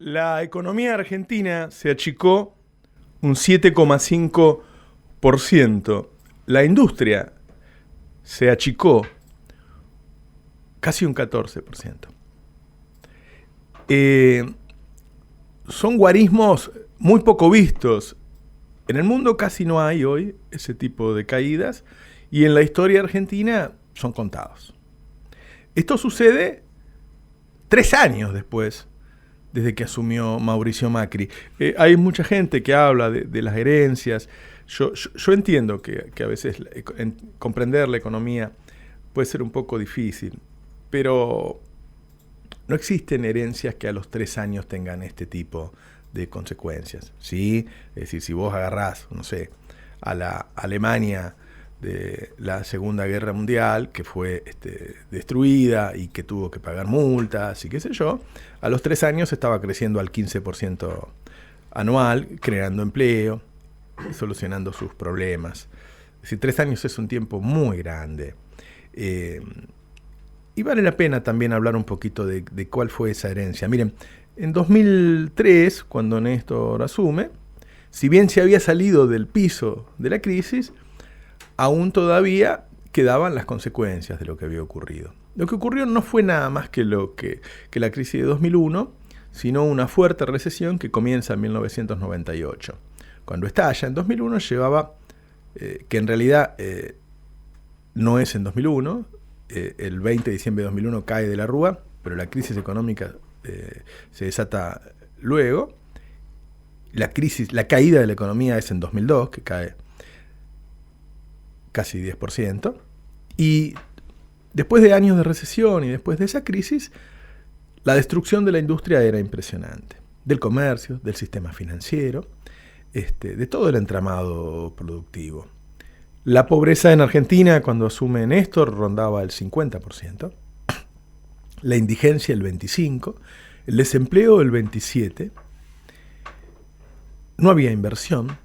La economía argentina se achicó un 7,5%. La industria se achicó casi un 14%. Son guarismos muy poco vistos. En el mundo casi no hay hoy ese tipo de caídas y en la historia argentina son contados. Esto sucede 3 años después, desde que asumió Mauricio Macri. Hay mucha gente que habla de las herencias. Yo entiendo que a veces comprender la economía puede ser un poco difícil, pero no existen herencias que a los 3 años tengan este tipo de consecuencias, ¿sí? Es decir, si vos agarrás, no sé, a la Alemania de la Segunda Guerra Mundial, que fue destruida y que tuvo que pagar multas y qué sé yo, a los 3 años estaba creciendo al 15% anual, creando empleo, solucionando sus problemas. Es decir, 3 años es un tiempo muy grande. Y vale la pena también hablar un poquito de cuál fue esa herencia. Miren, en 2003, cuando Néstor asume, si bien se había salido del piso de la crisis, aún todavía quedaban las consecuencias de lo que había ocurrido. Lo que ocurrió no fue nada más que la crisis de 2001, sino una fuerte recesión que comienza en 1998. Cuando estalla en 2001 llevaba, que en realidad no es en 2001, el 20 de diciembre de 2001 cae de la rúa, pero la crisis económica se desata luego. La caída de la economía es en 2002, que cae casi 10%, y después de años de recesión y después de esa crisis, la destrucción de la industria era impresionante, del comercio, del sistema financiero, de todo el entramado productivo. La pobreza en Argentina, cuando asume Néstor, rondaba el 50%, la indigencia el 25%, el desempleo el 27%, no había inversión,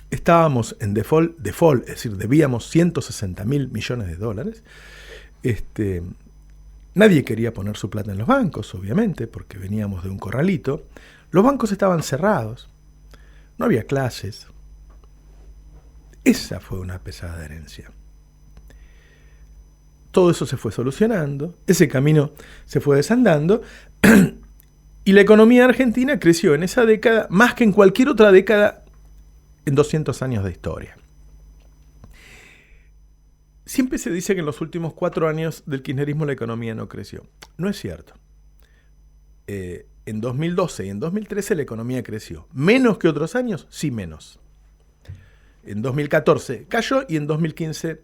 estábamos en default, es decir, debíamos $160.000 millones. Nadie quería poner su plata en los bancos, obviamente, porque veníamos de un corralito. Los bancos estaban cerrados, no había clases. Esa fue una pesada herencia. Todo eso se fue solucionando, ese camino se fue desandando y la economía argentina creció en esa década más que en cualquier otra década en 200 años de historia. Siempre se dice que en los últimos 4 años del kirchnerismo la economía no creció. No es cierto. En 2012 y en 2013 la economía creció. ¿Menos que otros años? Sí, menos. En 2014 cayó y en 2015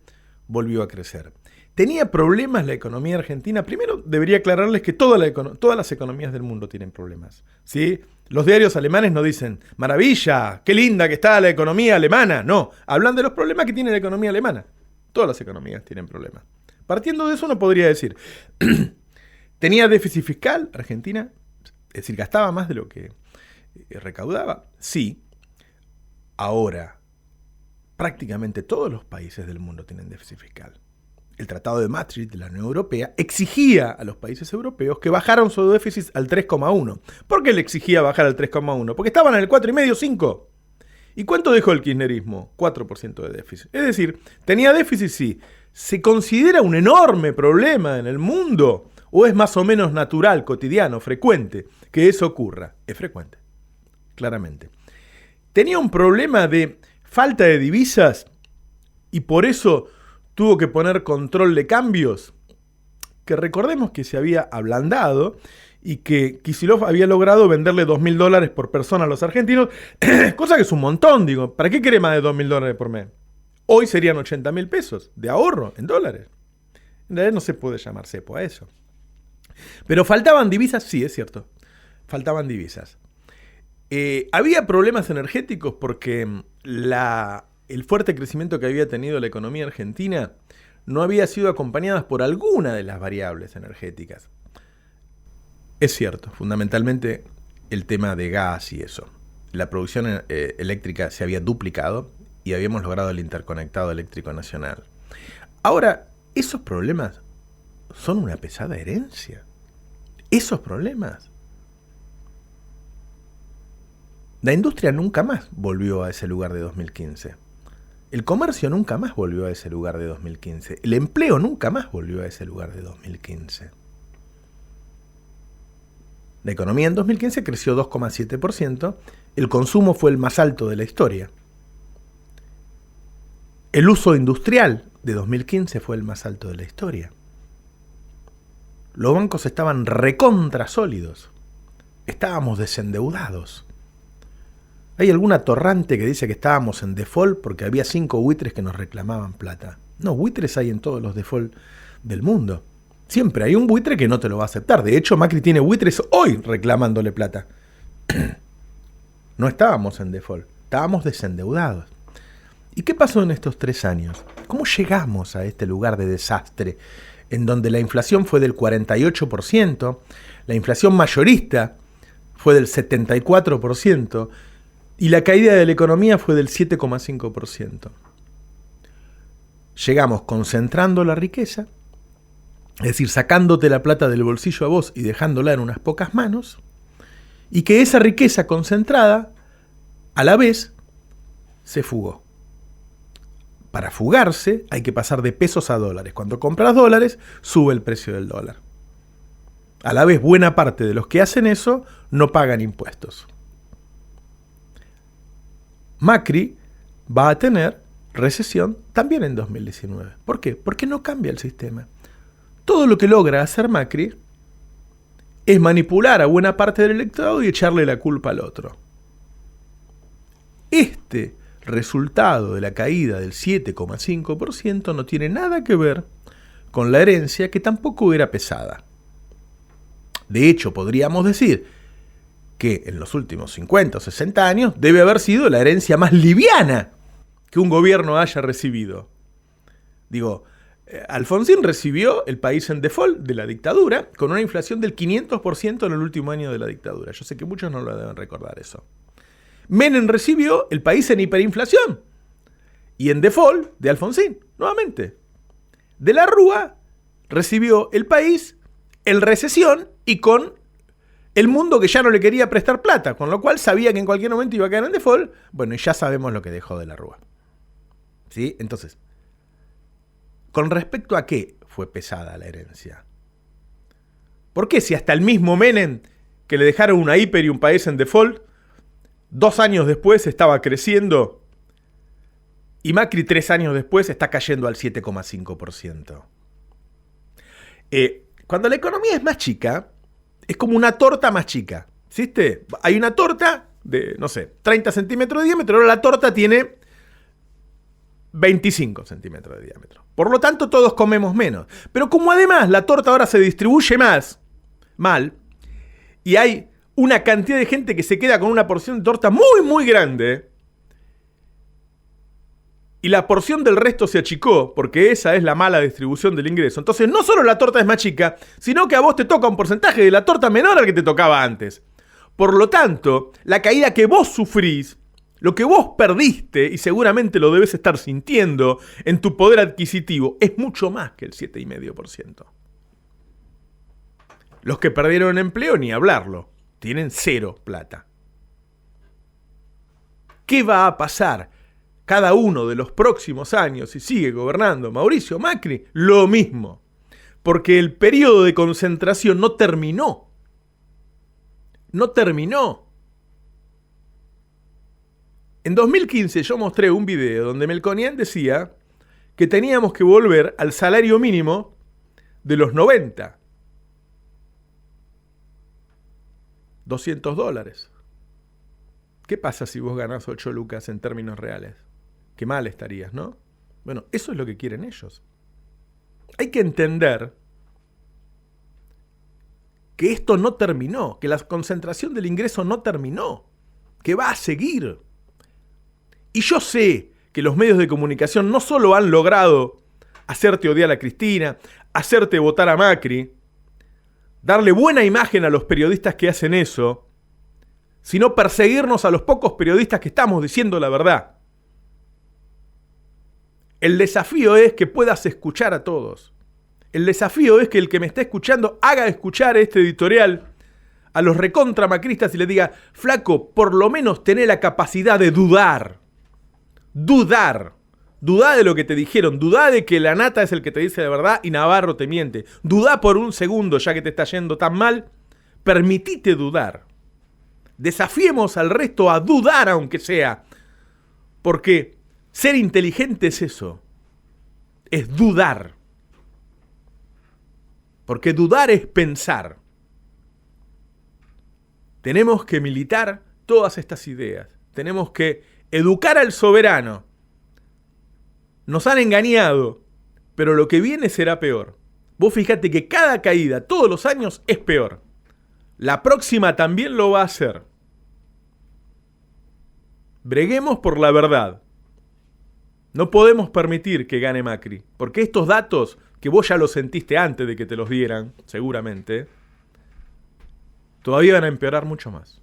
volvió a crecer. ¿Tenía problemas la economía argentina? Primero debería aclararles que todas las economías del mundo tienen problemas, ¿sí? Los diarios alemanes no dicen, maravilla, qué linda que está la economía alemana. No, hablan de los problemas que tiene la economía alemana. Todas las economías tienen problemas. Partiendo de eso uno podría decir, ¿tenía déficit fiscal Argentina? Es decir, ¿gastaba más de lo que recaudaba? Sí. Ahora, prácticamente todos los países del mundo tienen déficit fiscal. El Tratado de Maastricht de la Unión Europea exigía a los países europeos que bajaran su déficit al 3,1. ¿Por qué le exigía bajar al 3,1? Porque estaban en el 4,5, 5. ¿Y cuánto dejó el kirchnerismo? 4% de déficit. Es decir, ¿tenía déficit? Sí. ¿Se considera un enorme problema en el mundo? ¿O es más o menos natural, cotidiano, frecuente que eso ocurra? Es frecuente, claramente. ¿Tenía un problema de falta de divisas y por eso tuvo que poner control de cambios? Que recordemos que se había ablandado y que Kicillof había logrado venderle $2.000 por persona a los argentinos, cosa que es un montón, digo. ¿Para qué quiere más de $2.000 por mes? Hoy serían 80.000 pesos de ahorro en dólares. En realidad no se puede llamar cepo a eso. Pero faltaban divisas, sí, es cierto. Faltaban divisas. Había problemas energéticos porque el fuerte crecimiento que había tenido la economía argentina no había sido acompañada por alguna de las variables energéticas. Es cierto, fundamentalmente el tema de gas y eso. La producción eléctrica se había duplicado y habíamos logrado el interconectado eléctrico nacional. Ahora, esos problemas son una pesada herencia. Esos problemas La industria nunca más volvió a ese lugar de 2015. El comercio nunca más volvió a ese lugar de 2015. El empleo nunca más volvió a ese lugar de 2015. La economía en 2015 creció 2,7%. El consumo fue el más alto de la historia. El uso industrial de 2015 fue el más alto de la historia. Los bancos estaban recontra sólidos. Estábamos desendeudados. Hay algún atorrante que dice que estábamos en default porque había 5 buitres que nos reclamaban plata. No, buitres hay en todos los default del mundo. Siempre hay un buitre que no te lo va a aceptar. De hecho, Macri tiene buitres hoy reclamándole plata. No estábamos en default, estábamos desendeudados. ¿Y qué pasó en estos 3 años? ¿Cómo llegamos a este lugar de desastre en donde la inflación fue del 48%, la inflación mayorista fue del 74%, y la caída de la economía fue del 7,5%. Llegamos concentrando la riqueza, es decir, sacándote la plata del bolsillo a vos y dejándola en unas pocas manos, y que esa riqueza concentrada, a la vez, se fugó. Para fugarse hay que pasar de pesos a dólares. Cuando compras dólares, sube el precio del dólar. A la vez, buena parte de los que hacen eso no pagan impuestos. Macri va a tener recesión también en 2019. ¿Por qué? Porque no cambia el sistema. Todo lo que logra hacer Macri es manipular a buena parte del electorado y echarle la culpa al otro. Este resultado de la caída del 7,5% no tiene nada que ver con la herencia, que tampoco era pesada. De hecho, podríamos decir que en los últimos 50 o 60 años debe haber sido la herencia más liviana que un gobierno haya recibido. Digo, Alfonsín recibió el país en default de la dictadura con una inflación del 500% en el último año de la dictadura. Yo sé que muchos no lo deben recordar eso. Menem recibió el país en hiperinflación y en default de Alfonsín, nuevamente. De la Rúa recibió el país en recesión y con el mundo que ya no le quería prestar plata, con lo cual sabía que en cualquier momento iba a caer en default. Bueno, y ya sabemos lo que dejó de la Rúa. ¿Sí? Entonces, ¿con respecto a qué fue pesada la herencia? ¿Por qué si hasta el mismo Menem, que le dejaron una hiper y un país en default, 2 años después estaba creciendo y Macri 3 años después está cayendo al 7,5%? Cuando la economía es más chica, es como una torta más chica. ¿Viste? Hay una torta de, no sé, 30 centímetros de diámetro, ahora la torta tiene 25 centímetros de diámetro. Por lo tanto, todos comemos menos. Pero como además la torta ahora se distribuye mal, y hay una cantidad de gente que se queda con una porción de torta muy, muy grande, y la porción del resto se achicó, porque esa es la mala distribución del ingreso. Entonces, no solo la torta es más chica, sino que a vos te toca un porcentaje de la torta menor al que te tocaba antes. Por lo tanto, la caída que vos sufrís, lo que vos perdiste, y seguramente lo debes estar sintiendo en tu poder adquisitivo, es mucho más que el 7,5%. Los que perdieron empleo, ni hablarlo, tienen 0 plata. ¿Qué va a pasar cada uno de los próximos años si sigue gobernando Mauricio Macri? Lo mismo, porque el periodo de concentración no terminó. No terminó. En 2015 yo mostré un video donde Melconian decía que teníamos que volver al salario mínimo de los 90. $200. ¿Qué pasa si vos ganás 8 lucas en términos reales? Qué mal estarías, ¿no? Bueno, eso es lo que quieren ellos. Hay que entender que esto no terminó, que la concentración del ingreso no terminó, que va a seguir. Y yo sé que los medios de comunicación no solo han logrado hacerte odiar a Cristina, hacerte votar a Macri, darle buena imagen a los periodistas que hacen eso, sino perseguirnos a los pocos periodistas que estamos diciendo la verdad. El desafío es que puedas escuchar a todos. El desafío es que el que me está escuchando haga escuchar este editorial a los recontramacristas y les diga, flaco, por lo menos tené la capacidad de dudar. Dudar. Dudá de lo que te dijeron. Dudá de que la nata es el que te dice la verdad y Navarro te miente. Dudá por un segundo, ya que te está yendo tan mal. Permitite dudar. Desafiemos al resto a dudar, aunque sea. Porque ser inteligente es eso. Es dudar. Porque dudar es pensar. Tenemos que militar todas estas ideas. Tenemos que educar al soberano. Nos han engañado, pero lo que viene será peor. Vos fíjate que cada caída, todos los años, es peor. La próxima también lo va a hacer. Breguemos por la verdad. No podemos permitir que gane Macri, porque estos datos, que vos ya los sentiste antes de que te los dieran, seguramente, todavía van a empeorar mucho más.